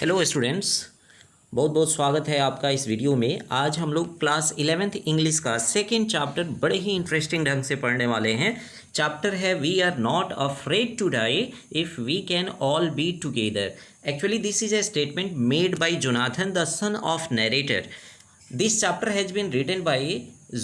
Hello students, बहुत बहुत स्वागत है आपका इस वीडियो में। आज हम लोग क्लास 11th इंग्लिश का सेकेंड चैप्टर बड़े ही इंटरेस्टिंग ढंग से पढ़ने वाले हैं। चैप्टर है we are not afraid to die if we can all be together. Actually this is a statement made by Jonathan, the son of narrator. This chapter has been written by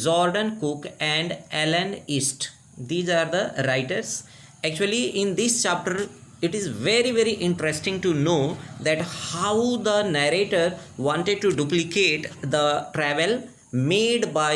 Jordan Cook and Alan East. These are the writers. Actually, in this chapter, it is very interesting to know that how the narrator wanted to duplicate the travel made by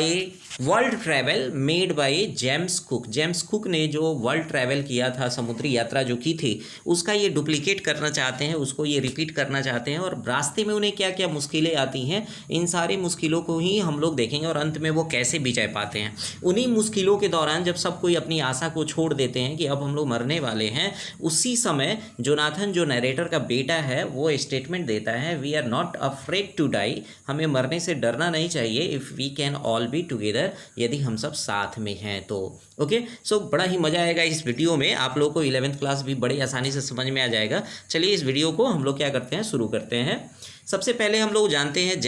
world travel made by James cook. James cook ने जो world travel किया था, समुद्री यात्रा जो की थी, उसका ये डुप्लीकेट करना चाहते हैं, उसको ये रिपीट करना चाहते हैं। और रास्ते में उन्हें क्या क्या मुश्किलें आती हैं, इन सारी मुश्किलों को ही हम लोग देखेंगे और अंत में वो कैसे विजय पाते हैं। उन्हीं मुश्किलों के दौरान जब सब कोई अपनी आशा को छोड़ देते हैं कि अब हम लोग मरने वाले हैं, उसी समय जोनाथन जो नरेटर का बेटा है वो स्टेटमेंट देता है we are not afraid to die, हमें मरने से डरना नहीं चाहिए, if we can all be together, यदि हम सब साथ में हैं तो। ओके, सो बड़ा ही मज़ा आएगा इस वीडियो में। आप लोगों को 11th क्लास भी बड़ी आसानी से समझ में आ जाएगा। चलिए इस वीडियो को हम लोग क्या करते हैं, शुरू करते हैं। सबसे पहले हम लोग जानते हैं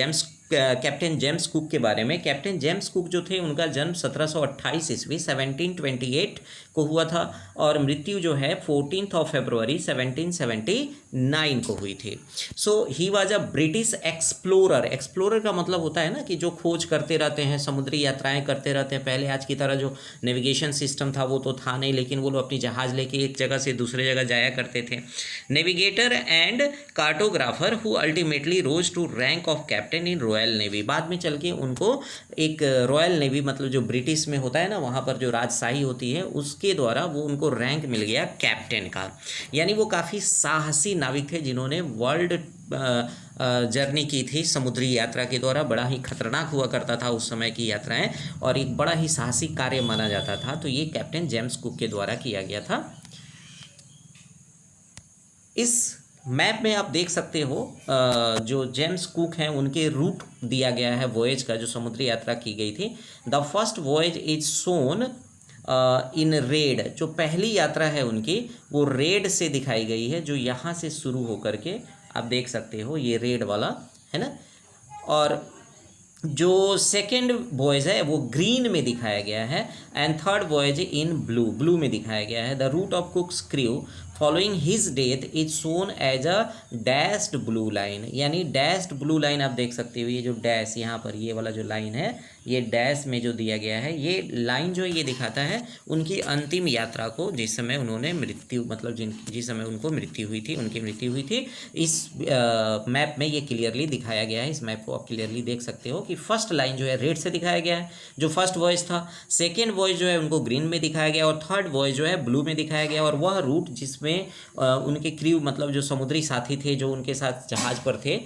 कैप्टन जेम्स कुक के बारे में। कैप्टन जेम्स कुक जो थे, उनका जन्म 1728 ईस्वी 1728 को हुआ था और मृत्यु जो है 14 फरवरी 1779 को हुई थी। So he was a British explorer. Explorer का मतलब होता है ना कि जो खोज करते रहते हैं, समुद्री यात्राएं करते रहते हैं। पहले आज की तरह जो नेविगेशन सिस्टम था वो तो था नहीं, लेकिन वो लोग अपनी जहाज़ लेके एक जगह से दूसरे जगह जाया करते थे। Navigator and cartographer who ultimately rose to rank of captain in royal navy. बाद में चल के उनको एक रॉयल नेवी, मतलब जो ब्रिटिश में होता है ना, वहाँ पर जो राजशाही होती है, उसके द्वारा वो उनको रैंक मिल गया कैप्टन का। यानी वो काफ़ी साहसी नाविक थे जिन्होंने वर्ल्ड जर्नी की थी समुद्री यात्रा के द्वारा। बड़ा ही खतरनाक हुआ करता था उस समय की यात्राएं और एक बड़ा ही साहसी कार्य माना जाता था। तो ये कैप्टन जेम्स कुक के द्वारा किया गया था। इस मैप में आप देख सकते हो जो जेम्स कुक हैं उनके रूट दिया गया है वॉयज का, जो समुद्री यात्रा की गई थी। The first voyage is shown in red. जो पहली यात्रा है उनकी, वो रेड से दिखाई गई है, जो यहाँ से शुरू होकर के आप देख सकते हो, ये रेड वाला है ना। और जो सेकेंड वॉयज है वो ग्रीन में दिखाया गया है and third voyage in blue में दिखाया गया है। The route of Cook's crew following his death is shown as a dashed blue line. यानी डैश्ड ब्लू लाइन आप देख सकते हो, ये जो डैश यहाँ पर ये वाला जो लाइन है, ये डैश में जो दिया गया है, ये लाइन जो ये दिखाता है उनकी अंतिम यात्रा को, जिस समय उन्होंने मृत्यु, मतलब जिस समय उनको मृत्यु हुई थी, उनकी मृत्यु हुई थी। इस मैप में ये क्लियरली दिखाया गया है। इस मैप को आप क्लियरली देख सकते हो कि फर्स्ट लाइन जो है रेड से दिखाया गया है, जो फर्स्ट वॉइस था। सेकेंड वॉइस जो है उनको ग्रीन में दिखाया गया और थर्ड वॉइस जो है ब्लू में दिखाया गया। और वह रूट जिसमें उनके क्रू, मतलब जो समुद्री साथी थे जो उनके साथ जहाज पर थे,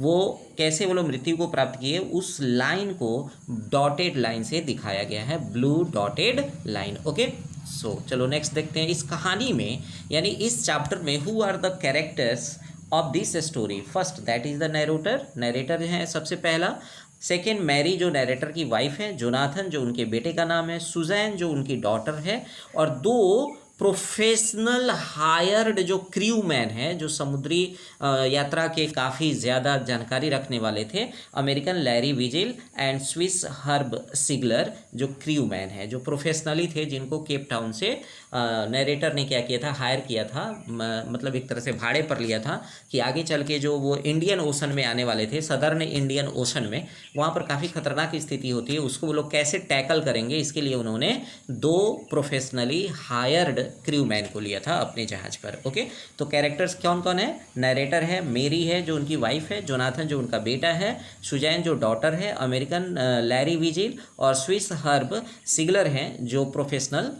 वो कैसे वो लोग मृत्यु को प्राप्त किए, उस लाइन को डॉटेड लाइन से दिखाया गया है, ब्लू डॉटेड लाइन। ओके, सो चलो नेक्स्ट देखते हैं इस कहानी में, यानी इस चैप्टर में who are the characters of this story. First that is the narrator. Narrator है सबसे पहला। सेकेंड मैरी जो नरेटर की वाइफ है, जोनाथन जो उनके बेटे का नाम है, सुजैन जो उनकी डॉटर है, और दो प्रोफेशनल हायर्ड जो क्रू मैन है, जो समुद्री यात्रा के काफ़ी ज़्यादा जानकारी रखने वाले थे, American Larry Vigil and Swiss Herb Sigler, जो क्रू मैन है, जो प्रोफेशनली थे, जिनको केप टाउन से नरेटर ने क्या किया था, हायर किया था, मतलब एक तरह से भाड़े पर लिया था कि आगे चल के जो वो इंडियन ओशन में आने वाले थे, सदर्न इंडियन ओशन में, वहाँ पर काफ़ी खतरनाक स्थिति होती है, उसको वो लोग कैसे टैकल करेंगे, इसके लिए उन्होंने दो प्रोफेशनली हायर्ड क्रू मैन को लिया था अपने जहाज पर। ओके, तो कैरेक्टर्स कौन कौन है? नरेटर है, मेरी है जो उनकी वाइफ है, जोनाथन जो उनका बेटा है, सुजैन जो डॉटर है, अमेरिकन लैरी विजिल और स्विस हर्ब सिगलर हैं जो प्रोफेशनल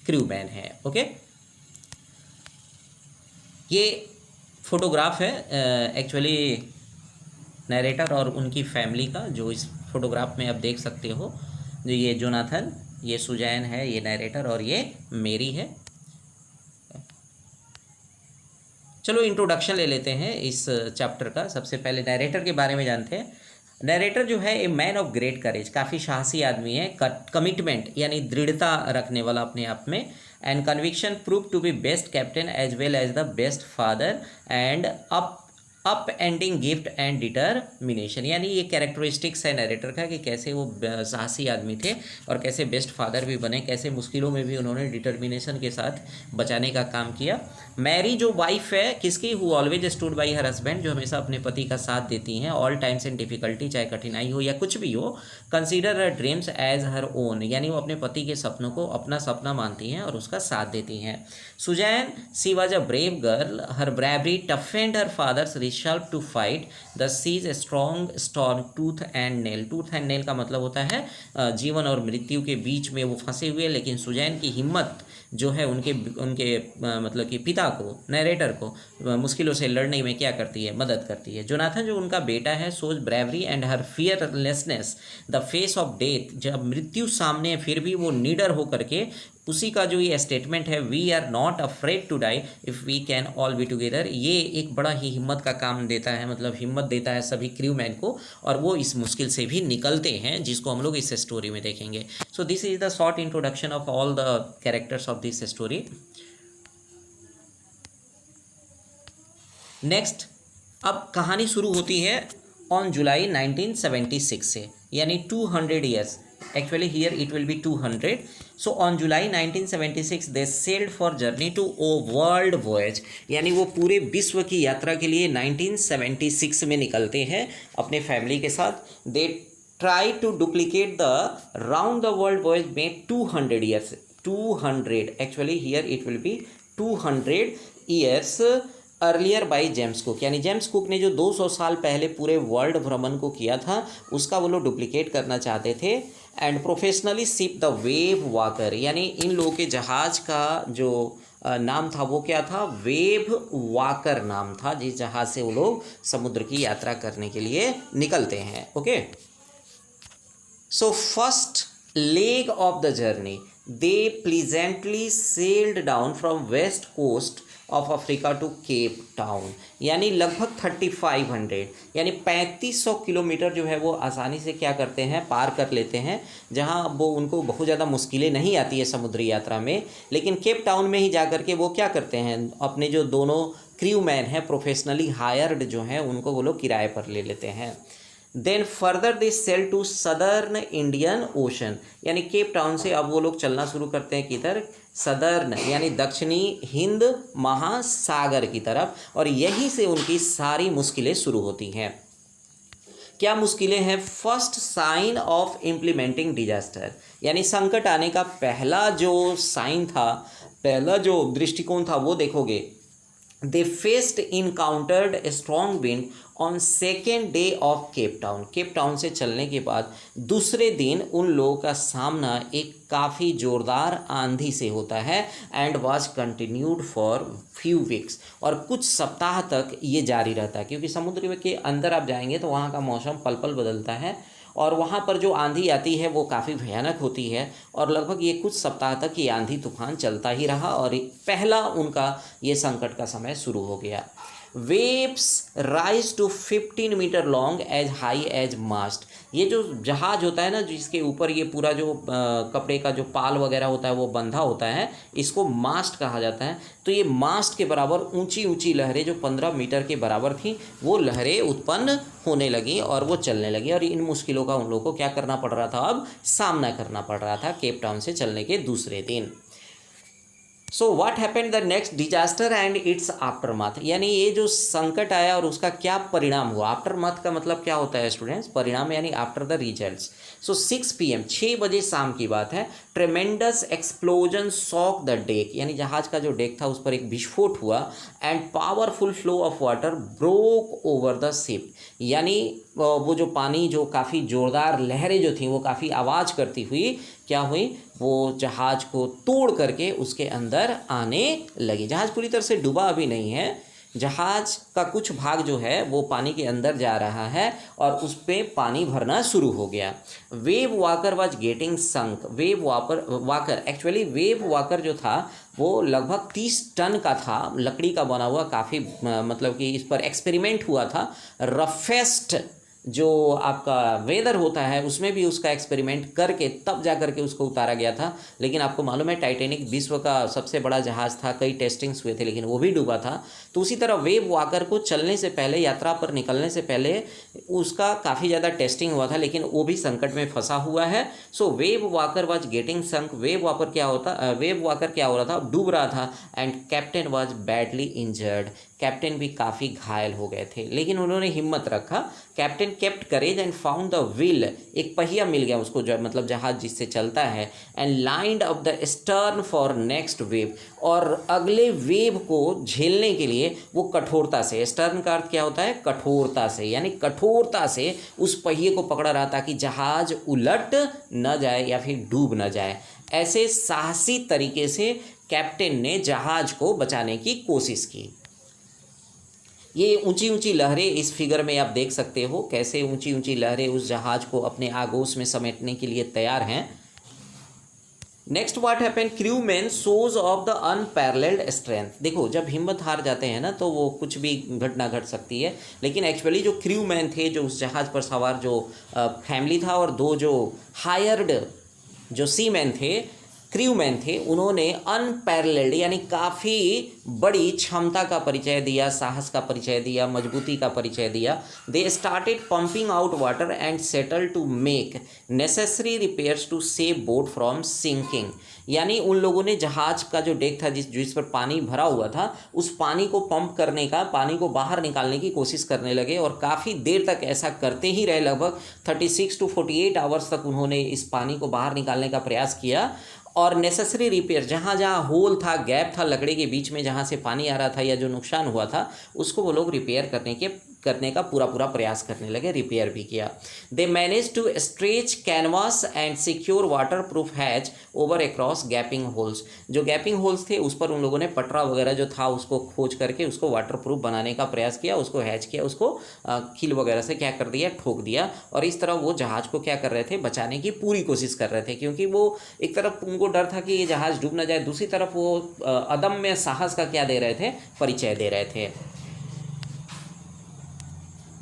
क्रू मैन है। ओके, ये फोटोग्राफ है एक्चुअली नरेटर और उनकी फैमिली का, जो इस फोटोग्राफ में आप देख सकते हो। जो ये जोनाथन, ये सुजैन है, ये नरेटर और ये मेरी है। चलो इंट्रोडक्शन ले लेते हैं इस चैप्टर का। सबसे पहले नरेटर के बारे में जानते हैं। नरेटर जो है a man of great courage, काफ़ी साहसी आदमी है, कमिटमेंट यानी दृढ़ता रखने वाला अपने आप में, and conviction prove to be best captain as well as the best father and up up ending gift and determination, यानी ये कैरेक्टरिस्टिक्स है नरेटर का कि कैसे वो साहसी आदमी थे और कैसे बेस्ट फादर भी बने, कैसे मुश्किलों में भी उन्होंने डिटर्मिनेशन के साथ बचाने का काम किया। मैरी जो वाइफ है किसकी, who always stood by her husband, जो हमेशा अपने पति का साथ देती हैं ऑल टाइम्स इन डिफिकल्टी, चाहे कठिनाई हो या कुछ भी हो। Consider her dreams as her own, यानी वो अपने पति के सपनों को अपना सपना मानती हैं और उसका साथ देती हैं। Susan, she was a brave girl, her bravery toughened her father's resolve to fight the seas strong storm tooth and nail. Tooth and nail का मतलब होता है जीवन और मृत्यु के बीच में वो फंसे हुए, लेकिन सुजैन की हिम्मत जो है उनके उनके मतलब कि पिता को, नरेटर को मुश्किलों से लड़ने में क्या करती है, मदद करती है। जोनाथन जो उनका बेटा है, shows bravery and her fearlessness the face of death, जब मृत्यु सामने है फिर भी वो निडर होकर के, उसी का जो ये स्टेटमेंट है, we are not afraid to die if we can all be together, ये एक बड़ा ही हिम्मत का काम देता है, मतलब हिम्मत देता है सभी क्रू मैन को, और वो इस मुश्किल से भी निकलते हैं, जिसको हम लोग इस स्टोरी में देखेंगे। So this is the short introduction of all the characters of this story. Next, अब कहानी शुरू होती है ऑन जुलाई 1976 से, यानी 200 years, actually here it will be 200. So on July 1976 they sailed for journey to a world voyage, यानी वो पूरे विश्व की यात्रा के लिए 1976 में निकलते हैं अपने फैमिली के साथ। they try to duplicate the round the world voyage में 200 years, 200 actually here it will be 200 years earlier by James cook, यानी जेम्स कुक ने जो 200 साल पहले पूरे वर्ल्ड भ्रमण को किया था उसका वो लोग डुप्लीकेट करना चाहते थे। And professionally ship the wave walker, यानी इन लोगों के जहाज़ का जो नाम था वो क्या था, वेव वॉकर नाम था, जिस जहाज़ से वो लोग समुद्र की यात्रा करने के लिए निकलते हैं। Okay, so first leg of the journey they pleasantly sailed down from west coast of Africa to Cape Town, यानी लगभग 3500 यानी 3500 किलोमीटर जो है वो आसानी से क्या करते हैं, पार कर लेते हैं, जहां वो उनको बहुत ज़्यादा मुश्किलें नहीं आती है समुद्री यात्रा में। लेकिन केप टाउन में ही जा कर के वो क्या करते हैं, अपने जो दोनों क्रू मैन हैं प्रोफेशनली हायर्ड जो हैं उनको वो लोग किराए पर ले लेते हैं। Then further they sail to southern Indian Ocean, यानी केप टाउन से अब वो लोग चलना शुरू करते हैं किधर, सदर्न यानी दक्षिणी हिंद महासागर की तरफ, और यहीं से उनकी सारी मुश्किलें शुरू होती हैं। क्या मुश्किलें हैं, first sign of implementing disaster, यानी संकट आने का पहला जो साइन था, पहला जो दृष्टिकोण था वो देखोगे, दे faced encountered strong wind on second day of Cape Town, cap Town से चलने के बाद दूसरे दिन उन लोगों का सामना एक काफ़ी ज़ोरदार आंधी से होता है, and was continued for few weeks, और कुछ सप्ताह तक ये जारी रहता है, क्योंकि समुद्र के अंदर आप जाएंगे तो वहाँ का मौसम पल पल बदलता है, और वहाँ पर जो आंधी आती है वो काफ़ी भयानक होती है, और लगभग ये कुछ सप्ताह तक ये आंधी तूफान चलता ही रहा, और पहला उनका ये संकट का समय शुरू हो गया। Waves rise to 15 metre long as high as mast, ये जो जहाज़ होता है ना जिसके ऊपर ये पूरा जो कपड़े का जो पाल वगैरह होता है वो बंधा होता है, इसको मास्ट कहा जाता है। तो ये मास्ट के बराबर ऊंची ऊंची लहरें जो 15 मीटर के बराबर थी वो लहरें उत्पन्न होने लगी और वो चलने लगी, और इन मुश्किलों का उन लोगों को क्या करना पड़ रहा था, अब सामना करना पड़ रहा था केप टाउन से चलने के दूसरे दिन। So what happened the next disaster and it's aftermath, यानी ये जो संकट आया और उसका क्या परिणाम हुआ। आफ्टरमाथ का मतलब क्या होता है स्टूडेंट्स, परिणाम यानी after the results. So 6 PM 6 बजे शाम की बात है, ट्रेमेंडस एक्सप्लोजन शॉक द डेक, यानी जहाज का जो डेक था उस पर एक विस्फोट हुआ, and powerful flow of water broke over the ship, यानी वो जो पानी जो काफ़ी ज़ोरदार लहरें जो थी वो काफ़ी आवाज़ करती हुई क्या हुई, वो जहाज़ को तोड़ करके उसके अंदर आने लगी। जहाज़ पूरी तरह से डूबा अभी नहीं है, जहाज़ का कुछ भाग जो है वो पानी के अंदर जा रहा है और उस पर पानी भरना शुरू हो गया। Wave walker was getting sunk, Wave walker actually wave walker जो था वो लगभग 30 टन का था, लकड़ी का बना हुआ, काफ़ी मतलब कि इस पर एक्सपेरिमेंट हुआ था। रफेस्ट जो आपका वेदर होता है उसमें भी उसका एक्सपेरिमेंट करके तब जा करके उसको उतारा गया था। लेकिन आपको मालूम है टाइटैनिक विश्व का सबसे बड़ा जहाज़ था, कई टेस्टिंग्स हुए थे लेकिन वो भी डूबा था। तो उसी तरह वेव वॉकर को चलने से पहले, यात्रा पर निकलने से पहले उसका काफ़ी ज़्यादा टेस्टिंग हुआ था, लेकिन वो भी संकट में फंसा हुआ है। So Wave Walker was getting sunk. Wave Walker क्या हो रहा था, डूब रहा था। And captain was badly injured. Captain भी काफ़ी घायल हो गए थे, लेकिन उन्होंने हिम्मत रखा। Captain kept courage and found the wheel. एक पहिया मिल गया उसको, जो मतलब जहाज जिससे चलता है। And lined up the stern for next wave. और अगले वेव को झेलने के लिए वो कठोरता से, स्टर्न का अर्थ क्या होता है, कठोरता से, यानी कठोरता से उस पहिए को पकड़ा रहा ताकि जहाज उलट न जाए या फिर डूब न जाए। ऐसे साहसी तरीके से कैप्टन ने जहाज को बचाने की कोशिश की। ये ऊंची ऊंची लहरें इस फिगर में आप देख सकते हो, कैसे ऊंची ऊंची लहरें उस जहाज को अपने आगोश में समेटने के लिए तैयार हैं। Next what happen, crew man shows of the unparalleled strength. देखो, जब हिम्मत हार जाते हैं ना तो वो कुछ भी घटना घट सकती है। लेकिन एक्चुअली जो क्रू मैन थे, जो उस जहाज पर सवार जो फैमिली था, और दो जो हायर्ड जो सी मैन थे, क्रू मैन थे, उन्होंने अनपैरेलल्ड यानी काफ़ी बड़ी क्षमता का परिचय दिया, साहस का परिचय दिया, मजबूती का परिचय दिया। They started pumping out water and settle to make necessary repairs to save boat from sinking. यानी उन लोगों ने जहाज का जो डेक था, जिस पर पानी भरा हुआ था, उस पानी को पंप करने का, पानी को बाहर निकालने की कोशिश करने लगे। और काफ़ी देर तक ऐसा करते ही रहे, लगभग 36 to 48 आवर्स तक उन्होंने इस पानी को बाहर निकालने का प्रयास किया। और नेसेसरी रिपेयर, जहाँ जहाँ होल था, गैप था लकड़ी के बीच में, जहाँ से पानी आ रहा था या जो नुकसान हुआ था, उसको वो लोग रिपेयर करने का पूरा प्रयास करने लगे, रिपेयर भी किया। They manage to stretch canvas and secure water proof hatch over across gaping holes. जो गैपिंग होल्स थे उस पर उन लोगों ने पटरा वगैरह जो था उसको खोज करके उसको वाटर प्रूफ बनाने का प्रयास किया, उसको हैच किया, उसको कील वगैरह से क्या कर दिया, ठोक दिया। और इस तरह वो जहाज़ को क्या कर रहे थे, बचाने की पूरी कोशिश कर रहे थे। क्योंकि वो एक तरफ उनको डर था कि ये जहाज़ डूब ना जाए, दूसरी तरफ वो अदम्य साहस का क्या दे रहे थे, परिचय दे रहे थे।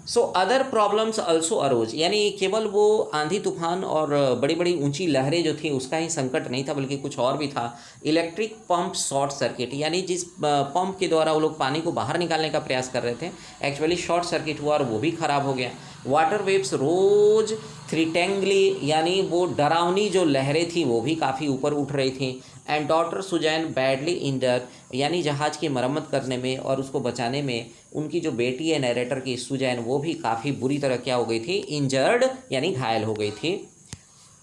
So other problems also arose. यानी केवल वो आंधी तूफान और बड़ी बड़ी ऊंची लहरें जो थी उसका ही संकट नहीं था, बल्कि कुछ और भी था। इलेक्ट्रिक पंप शॉर्ट सर्किट, यानी जिस पंप के द्वारा वो लोग पानी को बाहर निकालने का प्रयास कर रहे थे, एक्चुअली शॉर्ट सर्किट हुआ और वो भी खराब हो गया। वाटर वेव्स रोज थ्रिटेंगली, यानी वो डरावनी जो लहरें थी वो भी काफ़ी ऊपर उठ रही थी। And daughter Suzanne badly injured, यानी जहाज़ की मरम्मत करने में और उसको बचाने में उनकी जो बेटी है नरेटर की, सुजैन, वो भी काफ़ी बुरी तरह क्या हो गई थी, इंजर्ड यानी घायल हो गई थी।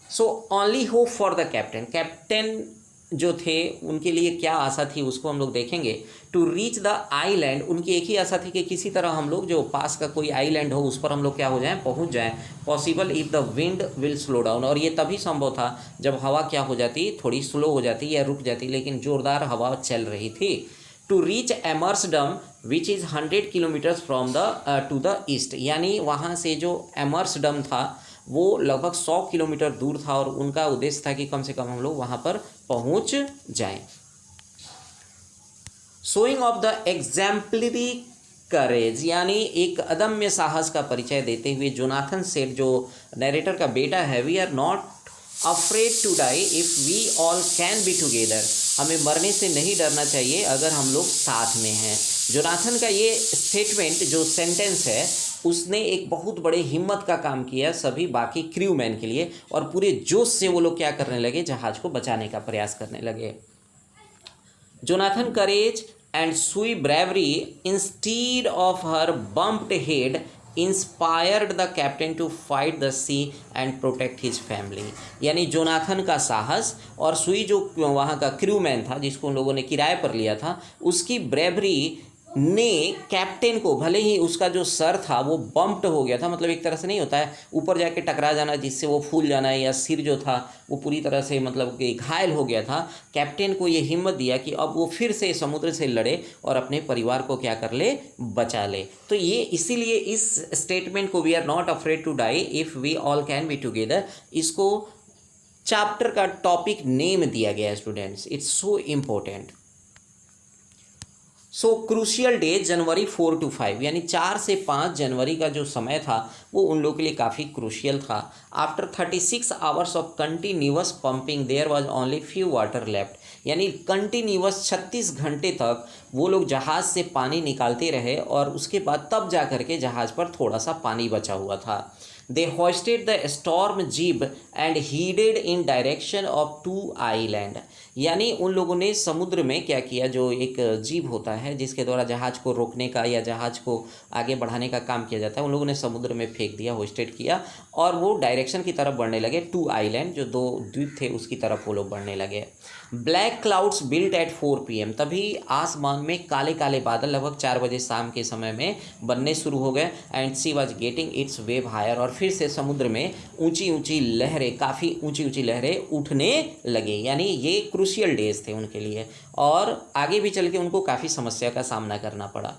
So only hope for the captain. Captain जो थे उनके लिए क्या आशा थी उसको हम लोग देखेंगे। टू रीच द आईलैंड, उनकी एक ही आशा थी कि किसी तरह हम लोग जो पास का कोई आईलैंड हो उस पर हम लोग क्या हो जाएं, पहुंच जाएं। Possible if the wind will slow down, और ये तभी संभव था जब हवा क्या हो जाती, थोड़ी स्लो हो जाती या रुक जाती, लेकिन ज़ोरदार हवा चल रही थी। To reach Amsterdam which is 100 kilometres from the to the east, यानी वहाँ से जो एमर्सडम था वो लगभग 100 किलोमीटर दूर था, और उनका उद्देश्य था कि कम से कम हम लोग वहाँ पर पहुँच जाएं। शोइंग ऑफ द एग्जाम्पलरी करेज, यानी एक अदम्य साहस का परिचय देते हुए जोनाथन सेठ, जो नरेटर का बेटा है, we are not afraid to die if we all can be together. हमें मरने से नहीं डरना चाहिए अगर हम लोग साथ में हैं। जोनाथन का ये स्टेटमेंट, जो सेंटेंस है, उसने एक बहुत बड़े हिम्मत का काम किया सभी बाकी क्रू मैन के लिए, और पूरे जोश से वो लोग क्या करने लगे, जहाज़ को बचाने का प्रयास करने लगे। Jonathan courage and Sui bravery instead of her bumped head inspired the captain to fight the sea and protect his family। यानी जोनाथन का साहस और सुई जो वहाँ का क्रू मैन था जिसको उन लोगों ने किराए पर लिया था, उसकी ब्रेवरी ने कैप्टन को, भले ही उसका जो सर था वो बम्प्ड हो गया था, मतलब एक तरह से नहीं होता है ऊपर जाके टकरा जाना जिससे वो फूल जाना, या सिर जो था वो पूरी तरह से मतलब कि घायल हो गया था, कैप्टन को ये हिम्मत दिया कि अब वो फिर से समुद्र से लड़े और अपने परिवार को क्या कर ले, बचा ले। तो ये इसीलिए इस स्टेटमेंट को, we are not afraid to die if we all can be together, इसको चैप्टर का टॉपिक नेम दिया गया है students. It's so important. So crucial days January 4 to 5, यानी 4 से 5 जनवरी का जो समय था वो उन लोगों के लिए काफ़ी क्रूशियल था। After 36 hours of continuous pumping there was only few water left, यानी कंटिन्यूअस 36 घंटे तक वो लोग जहाज़ से पानी निकालते रहे और उसके बाद तब जा कर के जहाज़ पर थोड़ा सा पानी बचा हुआ था। They hoisted the storm jib and headed in direction of two island, यानी उन लोगों ने समुद्र में क्या किया, जो एक जीब होता है जिसके द्वारा जहाज़ को रोकने का या जहाज़ को आगे बढ़ाने का काम किया जाता है, उन लोगों ने समुद्र में फेंक दिया, होस्टेड किया और वो डायरेक्शन की तरफ बढ़ने लगे, टू आइलैंड जो 2 द्वीप थे उसकी तरफ वो लोग बढ़ने लगे। Black clouds built at 4 PM, तभी आसमान में काले काले बादल लगभग 4 बजे शाम के समय में बनने शुरू हो गए। And sea was getting its wave higher, और फिर से समुद्र में ऊंची ऊंची लहरें, काफ़ी ऊंची ऊंची लहरें उठने लगी। यानी ये क्रूशियल डेज थे उनके लिए और आगे भी चल के उनको काफ़ी समस्या का सामना करना पड़ा।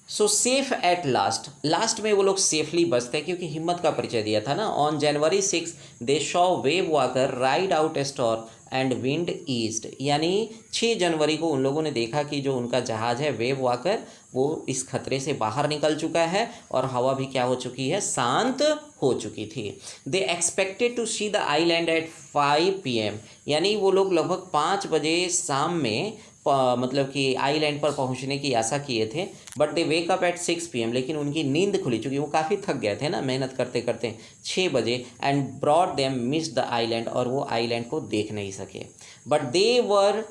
सो सेफ एट लास्ट में वो लोग सेफली बचते हैं क्योंकि हिम्मत का परिचय दिया था ना। On January 6 they Shaw wave walker ride out A storm and wind east, यानी 6 जनवरी को उन लोगों ने देखा कि जो उनका जहाज़ है वेव वॉकर वो इस खतरे से बाहर निकल चुका है और हवा भी क्या हो चुकी है, शांत हो चुकी थी। They expected to see the island at 5 PM, यानी वो लोग लगभग 5 बजे शाम में मतलब कि आइलैंड पर पहुंचने की आशा किए थे। But they wake up at 6 PM, लेकिन उनकी नींद खुली चूँकि वो काफ़ी थक गए थे ना मेहनत करते करते 6 बजे। And broad them miss the island, और वो आइलैंड को देख नहीं सके। But they were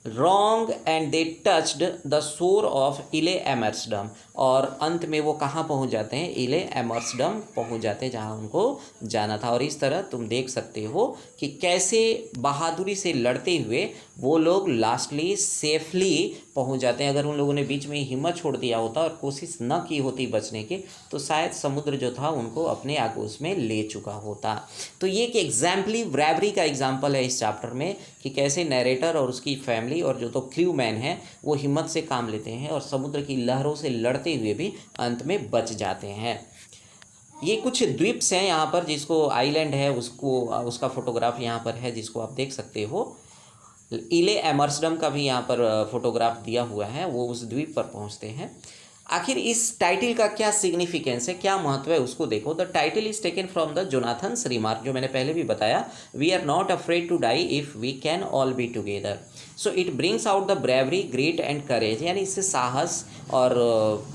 wrong and they touched the shore of Ile Amsterdam, और अंत में वो कहाँ पहुँच जाते हैं, इले एमर्सडम पहुँच जाते हैं जहाँ उनको जाना था। और इस तरह तुम देख सकते हो कि कैसे बहादुरी से लड़ते हुए वो लोग लास्टली सेफली पहुँच जाते हैं। अगर उन लोगों ने बीच में हिम्मत छोड़ दिया होता और कोशिश न की होती बचने की तो शायद समुद्र जो था उनको अपने आगोश में ले चुका होता। तो ये एक एग्जाम्पली ब्रेवरी का एग्जाम्पल है इस चैप्टर में कि कैसे नैरेटर और उसकी फैमिली और जो तो क्रू मैन है वो हिम्मत से काम लेते हैं और समुद्र की लहरों से लड़ते हुए भी अंत में बच जाते हैं। ये कुछ द्वीप्स हैं यहाँ पर, जिसको आइलैंड है उसको उसका फोटोग्राफ यहाँ पर है जिसको आप देख सकते हो। इले एमर्सडम का भी यहाँ पर फोटोग्राफ दिया हुआ है, वो उस द्वीप पर पहुँचते हैं। आखिर इस टाइटल का क्या सिग्निफिकेंस है, क्या महत्व है उसको देखो। The title is taken from the Jonathan's remark, जो मैंने पहले भी बताया, we are not afraid to die if we can all be together. So it brings out the bravery great and courage, यानी इससे साहस और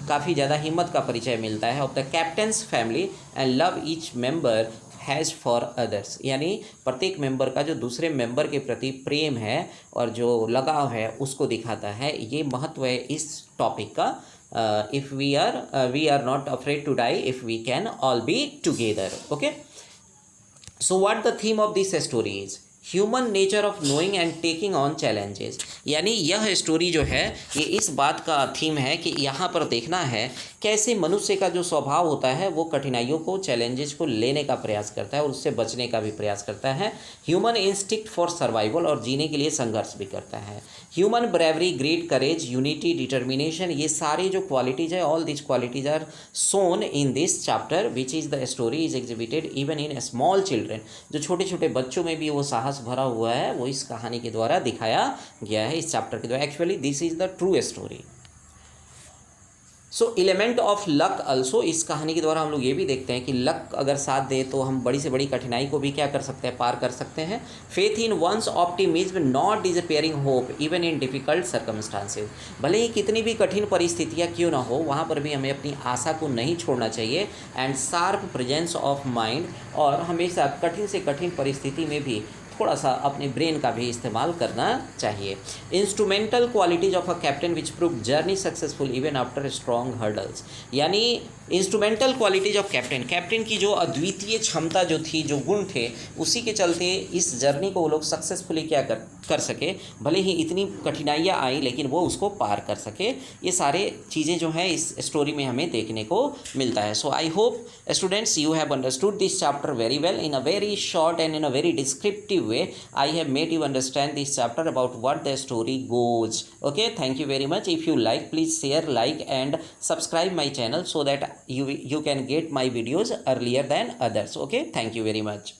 काफ़ी ज़्यादा हिम्मत का परिचय मिलता है। Of the captains family and love each member has for others, यानी प्रत्येक मेंबर का जो दूसरे मेंबर के प्रति प्रेम है और जो लगाव है उसको दिखाता है। ये महत्व है इस टॉपिक का। If we are not afraid to die if we can all be together. Okay, so what the theme of this story is? Human nature of knowing and taking on challenges, यानी यह story जो है ये इस बात का theme है कि यहाँ पर देखना है कैसे मनुष्य का जो स्वभाव होता है वो कठिनाइयों को, चैलेंजेस को लेने का प्रयास करता है और उससे बचने का भी प्रयास करता है। ह्यूमन इंस्टिक्ट फॉर सर्वाइवल, और जीने के लिए संघर्ष भी करता है। Human bravery, great courage, unity, determination, ये सारे जो क्वालिटीज़ है, all this qualities are shown in this chapter which is the story is exhibited even in small children. जो छोटे छोटे बच्चों में भी वो साहस भरा हुआ है वो इस कहानी के द्वारा दिखाया गया है, इस चैप्टर के द्वारा। Actually this is the true story. So element of luck also, इस कहानी के द्वारा हम लोग ये भी देखते हैं कि लक अगर साथ दे तो हम बड़ी से बड़ी कठिनाई को भी क्या कर सकते हैं, पार कर सकते हैं। Faith in one's optimism not disappearing hope even in difficult circumstances, भले ही कितनी भी कठिन परिस्थितियाँ क्यों ना हो वहाँ पर भी हमें अपनी आशा को नहीं छोड़ना चाहिए। And sharp presence of mind, और हमेशा कठिन से कठिन परिस्थिति में भी थोड़ा सा अपने ब्रेन का भी इस्तेमाल करना चाहिए। Instrumental qualities of a captain which prove journey successful even after strong hurdles, यानी instrumental qualities of captain, captain की जो अद्वितीय क्षमता जो थी, जो गुण थे, उसी के चलते इस जर्नी को वो लोग सक्सेसफुली क्या कर सके। भले ही इतनी कठिनाइयाँ आई लेकिन वो उसको पार कर सके। ये सारे चीज़ें जो हैं इस स्टोरी में हमें देखने को मिलता है। So I hope students you have understood this chapter very well in a very short and in a very descriptive way. I have made you understand this chapter about what the story goes. Okay, thank you very much. If you like, please share, like and subscribe my channel so that you can get my videos earlier than others. Okay, thank you very much.